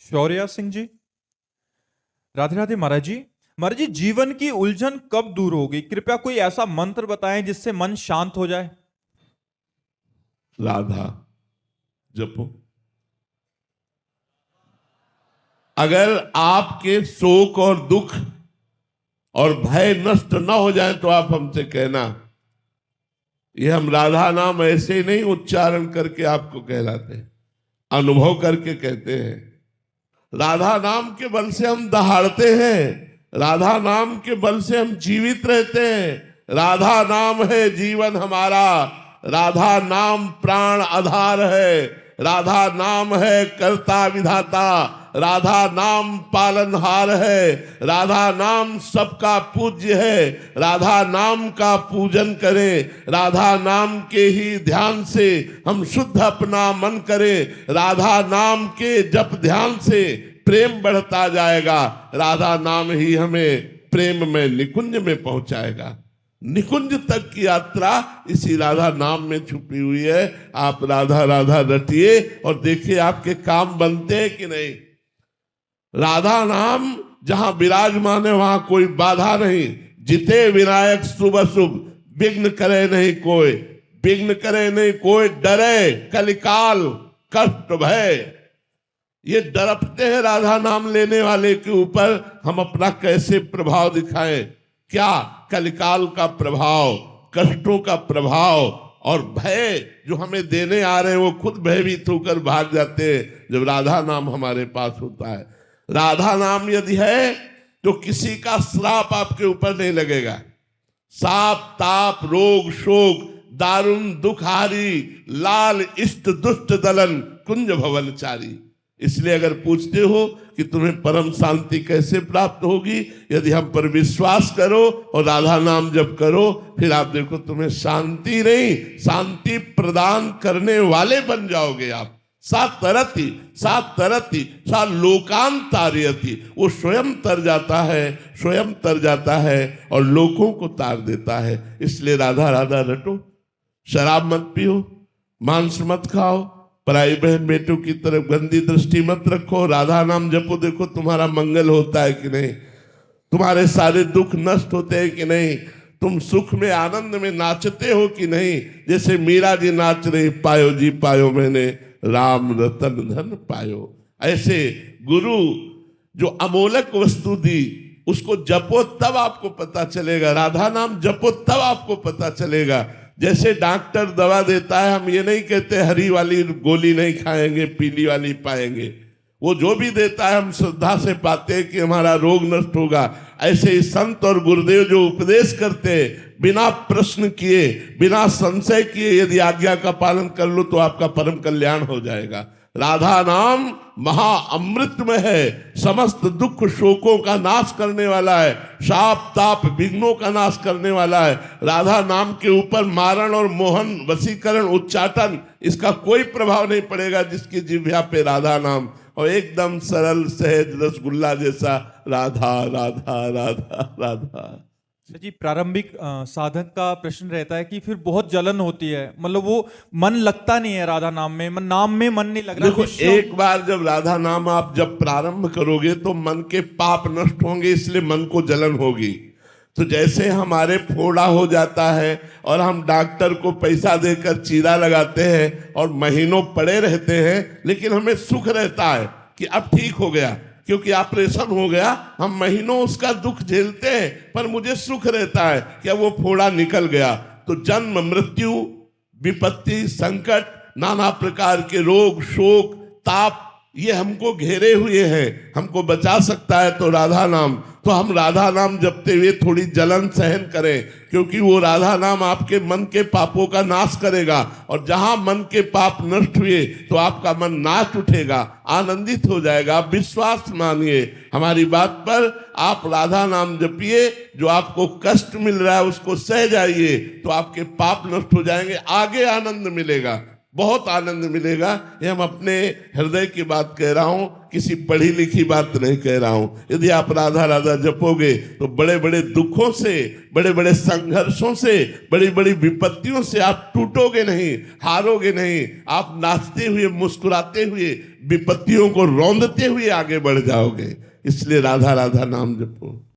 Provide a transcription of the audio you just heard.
शौर्या सिंह जी। राधे राधे महाराज जी। महाराज जी, जीवन की उलझन कब दूर होगी? कृपया कोई ऐसा मंत्र बताएं जिससे मन शांत हो जाए। राधा जपो। अगर आपके शोक और दुख और भय नष्ट न हो जाए तो आप हमसे कहना। ये हम राधा नाम ऐसे नहीं उच्चारण करके आपको कहलाते, अनुभव करके कहते हैं। राधा नाम के बल से हम दहाड़ते हैं, राधा नाम के बल से हम जीवित रहते हैं। राधा नाम है जीवन हमारा, राधा नाम प्राण आधार है, राधा नाम है कर्ता विधाता, राधा नाम पालनहार है, राधा नाम सबका पूज्य है। राधा नाम का पूजन करें, राधा नाम के ही ध्यान से हम शुद्ध अपना मन करें। राधा नाम के जप ध्यान से प्रेम बढ़ता जाएगा। राधा नाम ही हमें प्रेम में निकुंज में पहुंचाएगा। निकुंज तक की यात्रा इसी राधा नाम में छुपी हुई है। आप राधा राधा रटिए और देखिए आपके काम बनते हैं कि नहीं। राधा नाम जहां विराजमान है वहां कोई बाधा नहीं। जिते विनायक शुभ शुभ, विघ्न करे नहीं कोई, विघ्न करे नहीं कोई, डरे कलिकाल कष्ट भय। ये डरपते हैं राधा नाम लेने वाले के ऊपर हम अपना कैसे प्रभाव दिखाएं। क्या कलिकाल का प्रभाव, कष्टों का प्रभाव और भय जो हमें देने आ रहे हैं वो खुद भयभीत होकर भाग जाते हैं जब राधा नाम हमारे पास होता है। राधा नाम यदि है तो किसी का श्राप आपके ऊपर नहीं लगेगा। साप ताप रोग शोक दारुण दुखारी, लाल इष्ट दुष्ट दलन कुंज भवनचारी। इसलिए अगर पूछते हो कि तुम्हें परम शांति कैसे प्राप्त होगी, यदि हम पर विश्वास करो और राधा नाम जप करो, फिर आप देखो तुम्हें शांति नहीं शांति प्रदान करने वाले बन जाओगे आप। सा तरती सा लोकांतार्यति। वो स्वयं तर जाता है, स्वयं तर जाता है और लोगों को तार देता है। इसलिए राधा राधा रटो, शराब मत पियो, मांस मत खाओ, पराई बहन बेटों की तरफ गंदी दृष्टि मत रखो, राधा नाम जपो। देखो तुम्हारा मंगल होता है कि नहीं, तुम्हारे सारे दुख नष्ट होते हैं कि नहीं, तुम सुख में आनंद में नाचते हो कि नहीं। जैसे मीरा जी नाच रही, पायो जी पायो मैंने राम रतन धन पायो। ऐसे गुरु जो अमोलक वस्तु दी उसको जपो तब आपको पता चलेगा। राधा नाम जपो तब आपको पता चलेगा। जैसे डॉक्टर दवा देता है, हम ये नहीं कहते हरी वाली गोली नहीं खाएंगे पीली वाली पाएंगे। वो जो भी देता है हम श्रद्धा से पाते हैं कि हमारा रोग नष्ट होगा। ऐसे ही संत और गुरुदेव जो उपदेश करते हैं बिना प्रश्न किए बिना संशय किए यदि आज्ञा का पालन कर लो तो आपका परम कल्याण हो जाएगा। राधा नाम महा अमृत में है, समस्त दुख शोकों का नाश करने वाला है, शाप ताप विघ्नों का नाश करने वाला है। राधा नाम के ऊपर मारण और मोहन वशीकरण उच्चाटन इसका कोई प्रभाव नहीं पड़ेगा जिसकी जिह्वा पे राधा नाम। और एकदम सरल सहज रसगुल्ला जैसा राधा राधा राधा राधा। जी, प्रारंभिक साधक का प्रश्न रहता है कि फिर बहुत जलन होती है, मतलब वो मन लगता नहीं है राधा नाम में, नाम में मन नहीं लग रहा। देखो एक बार जब राधा नाम आप जब प्रारंभ करोगे तो मन के पाप नष्ट होंगे, इसलिए मन को जलन होगी। तो जैसे हमारे फोड़ा हो जाता है और हम डॉक्टर को पैसा देकर चीरा लगाते हैं और महीनों पड़े रहते हैं, लेकिन हमें सुख रहता है कि अब ठीक हो गया क्योंकि ऑपरेशन हो गया। हम महीनों उसका दुख झेलते हैं पर मुझे सुख रहता है कि अब वो फोड़ा निकल गया। तो जन्म मृत्यु विपत्ति संकट नाना प्रकार के रोग शोक ताप ये हमको घेरे हुए हैं, हमको बचा सकता है तो राधा नाम। तो हम राधा नाम जपते हुए थोड़ी जलन सहन करें, क्योंकि वो राधा नाम आपके मन के पापों का नाश करेगा। और जहां मन के पाप नष्ट हुए तो आपका मन नाच उठेगा, आनंदित हो जाएगा। आप विश्वास मानिए हमारी बात पर, आप राधा नाम जपिए। जो आपको कष्ट मिल रहा है उसको सह जाइए तो आपके पाप नष्ट हो जाएंगे, आगे आनंद मिलेगा, बहुत आनंद मिलेगा। ये हम अपने हृदय की बात कह रहा हूं कि किसी पढ़ी लिखी बात नहीं कह रहा हूं। यदि आप राधा राधा जपोगे तो बड़े बड़े दुखों से, बड़े बड़े संघर्षों से, बड़ी बड़ी विपत्तियों से आप टूटोगे नहीं, हारोगे नहीं। आप नाचते हुए, मुस्कुराते हुए, विपत्तियों को रौंदते हुए आगे बढ़ जाओगे। इसलिए राधा राधा नाम जपो।